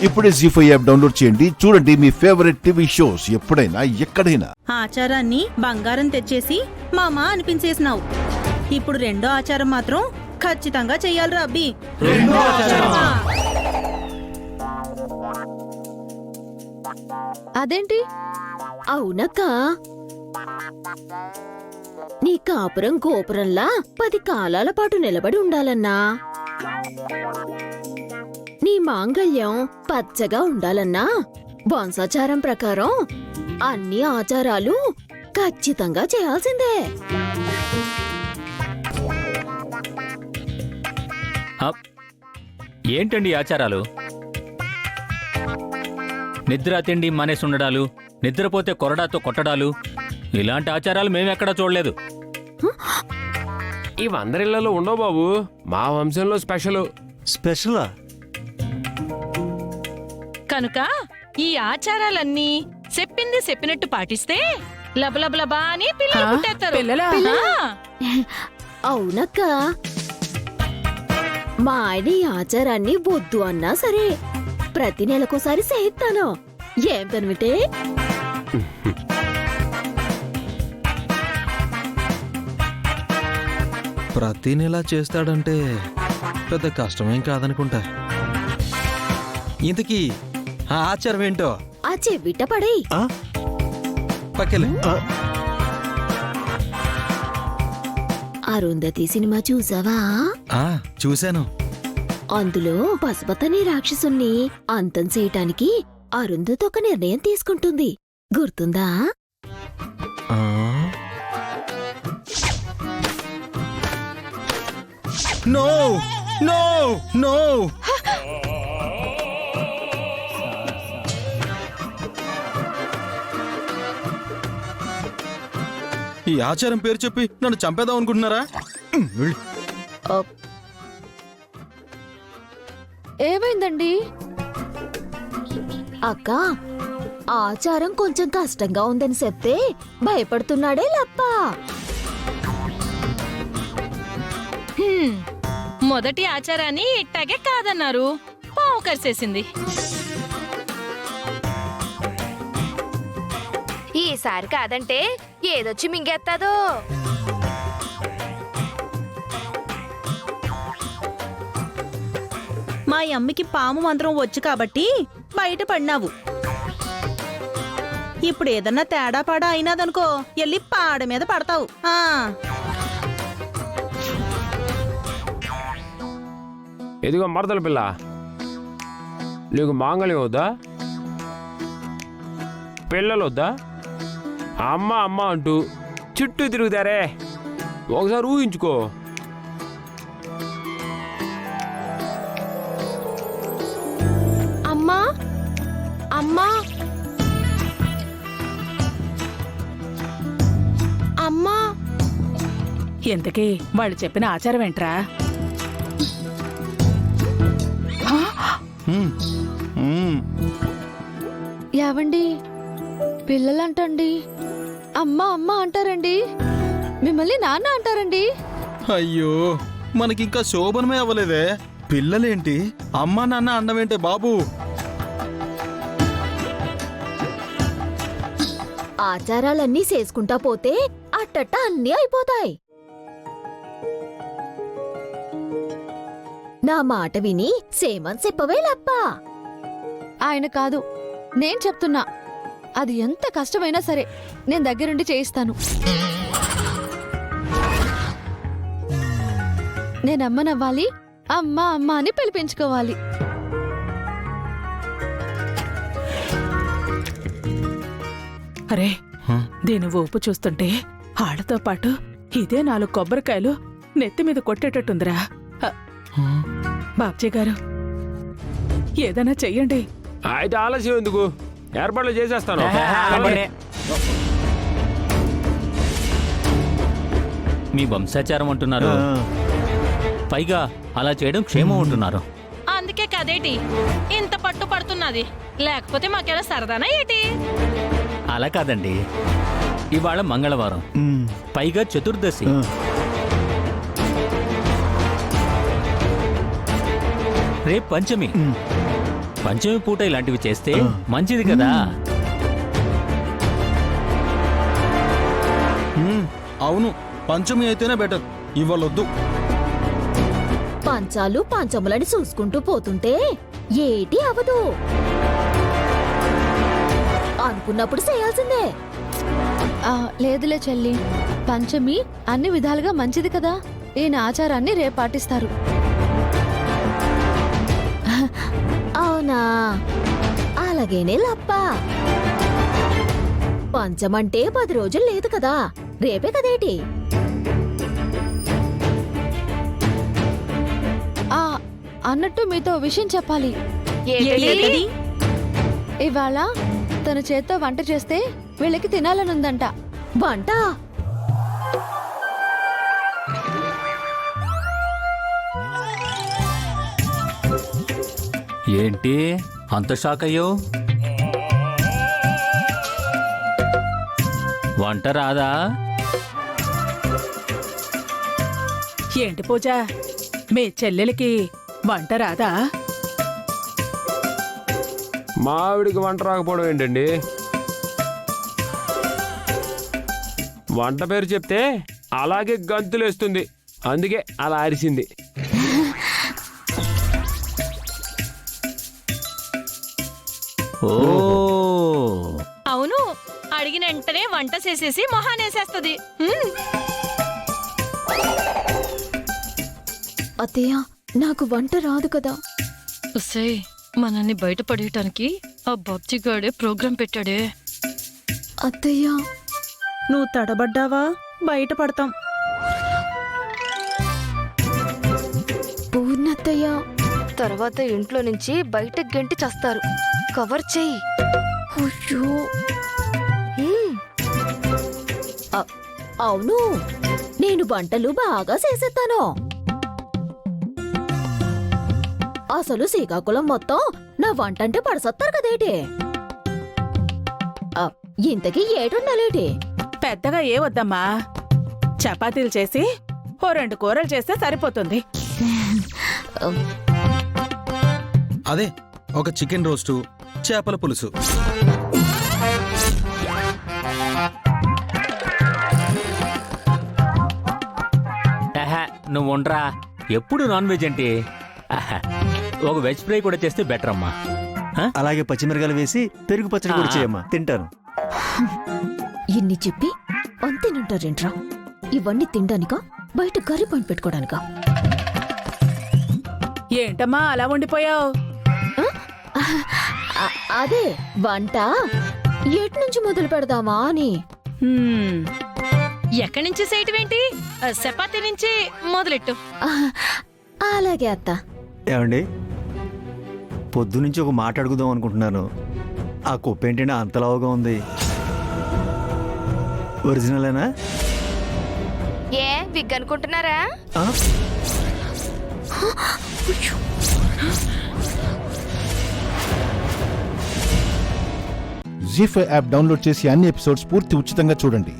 ఇప్పుడే జీ5 app download చేయండి. చూడండి మీ ఫేవరెట్ టీవీ షోస్ ఎప్పుడైనా ఎక్కడైనా. ఆచారాన్ని బంగారం తెచ్చేసి మామా అనిపించేసినావు. ఇప్పుడు రెండో ఆచారం మాత్రం ఖచ్చితంగా చెయ్యాలిరా అబ్బి. అదేంటి? అవునక్క, నీ కాపురం గోపురంలా 10 కాలాల పాటు నిలబడి ఉండాలన్నా, నీ మాంగళ్యం పచ్చగా ఉండాలన్నా వంశాచారం ప్రకారం అన్ని ఆచారాలు ఖచ్చితంగా చేయాల్సిందే. ఏంటండి ఆచారాలు? నిద్ర తిండి మానేసి ఉండడాలు, నిద్రపోతే కొరడాతో కొట్టడాలు, ఇలాంటి ఆచారాలు మేమెక్కడా చూడలేదు. ఇవందరిళ్లలో ఉండవు బాబు, మా వంశంలో స్పెషలా? కనుక ఈ ఆచారాలన్నీ చెప్పింది చెప్పినట్టు పాటిస్తే లబలబలబా అని పిల్లలు పుట్టేస్తారు. అవునక్క, మా ఆయన ఈ ఆచారాన్ని వద్దు అన్నా సరే ప్రతి నెలకోసారి చేయిస్తాను. ఏం పనిమిటే? ప్రతి నెలా చేస్తాడంటే పెద్ద కష్టమేం కాదనుకుంటా. ఇంతకీ ఆ ఆచారం ఏంటో ఆ చెవిట పడే పక్కలే. అరుంధతి సినిమా చూసావా? చూశాను. అందులో పశుపతని రాక్షసుణ్ణి అంతం చేయటానికి అరుంధతి ఒక నిర్ణయం తీసుకుంటుంది, గుర్తుందా? No no no! ఈ ఆచారం పేరు చెప్పి నన్ను చంపేద్దాం అనుకుంటున్నారా? ఏమైందండి? అక్క, ఆచారం కొంచెం కష్టంగా ఉందని చెప్తే భయపడుతున్నాడే లప్ప. మొదటి ఆచారాన్ని ఇట్టాగే కాదన్నారు, పావు కరిసేసింది. ఈసారి కాదంటే ఏదొచ్చి మింగేస్తాదో. మా అమ్మకి పాము మంత్రం వచ్చు కాబట్టి బయట పడినావు. ఇప్పుడు ఏదన్నా తేడా పాడా అయినాదనుకో ఎల్లి పాడ మీద పడతావు. ఎదిగో మరదల పిల్ల, నీకు మాంగళ్యం వద్దా? పిల్లలు వద్దా? అమ్మ అమ్మ అంటూ చుట్టూ తిరుగుతారే, ఒకసారి ఊహించుకో. అమ్మా అమ్మా అమ్మా. ఎంతకీ వాళ్ళు చెప్పిన ఆచారం ఏంట్రా? యావండి, పిల్లలంటండి అమ్మ అమ్మ అంటారండి, మిమ్మల్ని నాన్న అంటారండి. అయ్యో, మనకింకా శోభనమే అవ్వలేదే, పిల్లలేంటి అమ్మా నాన్న అన్నమేంటే బాబు? ఆచారాలన్నీ చేసుకుంటా పోతే అట్టట్ట అన్నీ అయిపోతాయి. నా మాట విని సేమని చెప్పవే లప్ప. ఆయన కాదు, నేను చెప్తున్నా. అది ఎంత కష్టమైనా సరే నేను దగ్గరుండి చేయిస్తాను. నేనమ్మనవ్వాలి, అమ్మ అమ్మ అని పిలిపించుకోవాలి. అరే, దీని ఊపు చూస్తుంటే ఆళ్ళతో పాటు ఇదే 4 కొబ్బరికాయలు నెత్తి మీద కొట్టేటట్టుందిరా. బాబ్జీ గారు, ఏదైనా చెయ్యండి. అయితే ఆలస్యం ఎందుకు, ఏర్పాట్లు చేసేస్తాను. మీ వంశాచారం అంటున్నారు, పైగా అలా చేయడం క్షేమం అంటున్నారు. అందుకే కదేటి ఇంత పట్టు పడుతున్నది, లేకపోతే మాకెలా సరదానా ఏటి? అలా కాదండి, ఇవాళ మంగళవారం, పైగా చతుర్దశి. రేపు పంచమి, పంచమి పూట ఇలాంటివి చేస్తే మంచిది కదా. అవును, పంచమి అయితేనే బెటర్. ఇవ్వలొద్దు. పంచాలు పంచములని చూసుకుంటూ పోతుంటే ఏటి అవదు. అనుకున్నప్పుడు చేయాల్సిందే. లేదులే చెల్లి, పంచమి అన్ని విధాలుగా మంచిది కదా. ఈయన ఆచారాన్ని రేపు పాటిస్తారు. అవునా, అలాగేనే లప్ప. పంచమంటే 10 రోజులు లేదు కదా, రేపే కదేటి. అన్నట్టు మీతో విషయం చెప్పాలి. ఏంటి? ఇవాళ తన చేత్తో వంట చేస్తే వీళ్ళకి తినాలనుందంట. వంట ఏంటి అంత షాక్ అయ్యో? వంట రాదా? ఏంటి పూజ, మీ చెల్లెలకి వంట రాదా? మా ఆవిడికి వంట రాకపోవడం ఏంటండి? వంట పేరు చెప్తే అలాగే గంతులేస్తుంది, అందుకే అలా అరిసింది. ఓ, అవును, అడిగిన వెంటనే వంట చేసేసి మొహానేసేస్తది. అత్తయ్య, నాకు వంట రాదు కదా. ఉస్సే, మనల్ని బయటపడేయటానికి ఆ బాబ్జీగాడే ప్రోగ్రాం పెట్టాడే. అత్తయ్య, నువ్వు తడబడ్డావా బయటపడతాం. పూర్ణత్తయ్య, తర్వాత ఇంట్లో నుంచి బయటకు గంటి చేస్తారు. కవర్ చెయ్యి. అయ్యో. అవును, నేను వంటలు బాగా చేసేస్తాను. అసలు శ్రీకాకుళం మొత్తం నా వంట అంటే పడసత్తారు కదేటి. ఇంతకీ ఏటుండాలేటి? పెద్దగా ఏ వద్దమ్మా, చపాతీలు చేసి ఓ 2 కూరలు చేస్తే సరిపోతుంది. అదే ఒక చికెన్ రోస్టు, చేపల పులుసు. నువ్వు ఉండరా, ఎప్పుడు నాన్ వెజ్ అంటే. ఒక వెజ్ ఫ్రై కూడా చేస్తే బెటర్ అమ్మా. అలాగే పచ్చిమిరకాయలు వేసి పెరుగు పచ్చడి కూడా చేయమ్మా, తింటాను. ఇన్ని చెప్పి అంతేనంటారేంట్రా? ఇవన్నీ తినడానికా, బయట కర్రీ పాయింట్ పెట్టుకోవడానికా? ఏంటమ్మా అలా ఉండిపోయావు? అదే వంట ఎటు నుంచి మొదలు పెడదామా అని. ఎక్కడి నుంచి చేయటమేంటి? చపాతీ నుంచి మొదలెట్టు. అలాగే అత్త. ఏమండి, పొద్దునుంచి ఒక మాట అడుగుదాం అనుకుంటున్నాను. ఆ కుప్ప ఏంటంటే అంతలావుగా ఉంది? ఒరిజినలేనా? ఏ విగ్ అనుకుంటున్నారా? జీ5 యాప్ డౌన్లోడ్ చేసి అన్ని ఎపిసోడ్స్ పూర్తి ఉచితంగా చూడండి.